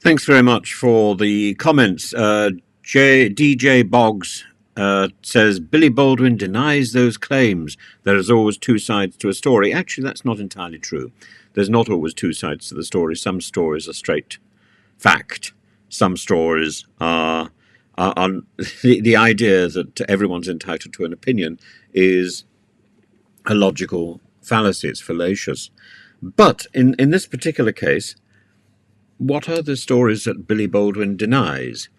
Thanks very much for the comments. DJ Boggs says Billy Baldwin denies those claims. There is always two sides to a story. Actually, that's not entirely true. There's not always two sides to the story. Some stories are straight fact. Some stories are the idea that everyone's entitled to an opinion is a logical fallacy. It's fallacious. But in this particular case, what are the stories that Billy Baldwin denies?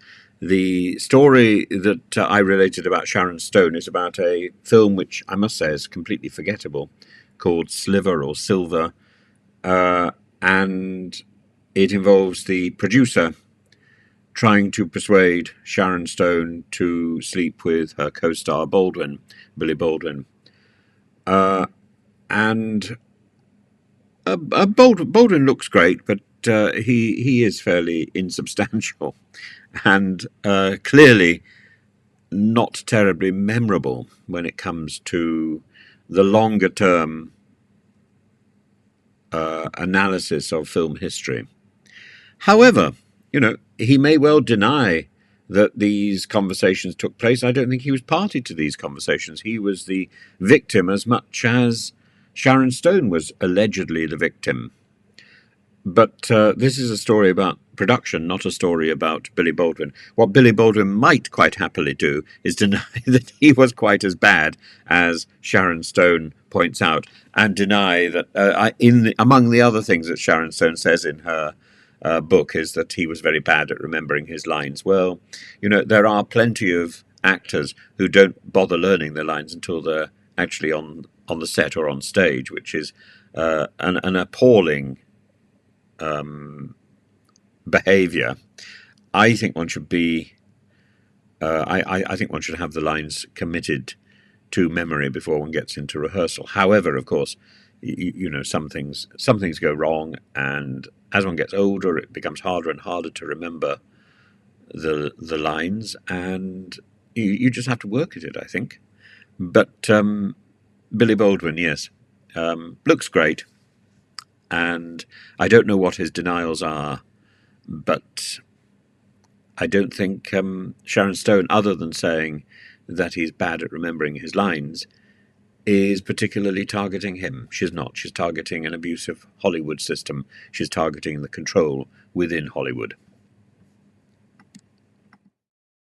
The story that I related about Sharon Stone is about a film which I must say is completely forgettable, called Sliver or Silver, and it involves the producer trying to persuade Sharon Stone to sleep with her co-star Baldwin, Billy Baldwin. Baldwin looks great, but he is fairly insubstantial and clearly not terribly memorable when it comes to the longer term analysis of film history. However, he may well deny that these conversations took place. I don't think he was party to these conversations. He was the victim as much as Sharon Stone was allegedly the victim. But this is a story about production, not a story about Billy Baldwin. What Billy Baldwin might quite happily do is deny that he was quite as bad as Sharon Stone points out, and deny that among the other things that Sharon Stone says in her book is that he was very bad at remembering his lines. Well, there are plenty of actors who don't bother learning their lines until they're actually on the set or on stage, which is an appalling behavior. I think one should be. I think one should have the lines committed to memory before one gets into rehearsal. However, of course, some things go wrong, and as one gets older, it becomes harder and harder to remember the lines, and you just have to work at it, I think. But Billy Baldwin, yes, looks great. And I don't know what his denials are, but I don't think Sharon Stone, other than saying that he's bad at remembering his lines, is particularly targeting him. She's not. She's targeting an abusive Hollywood system. She's targeting the control within Hollywood.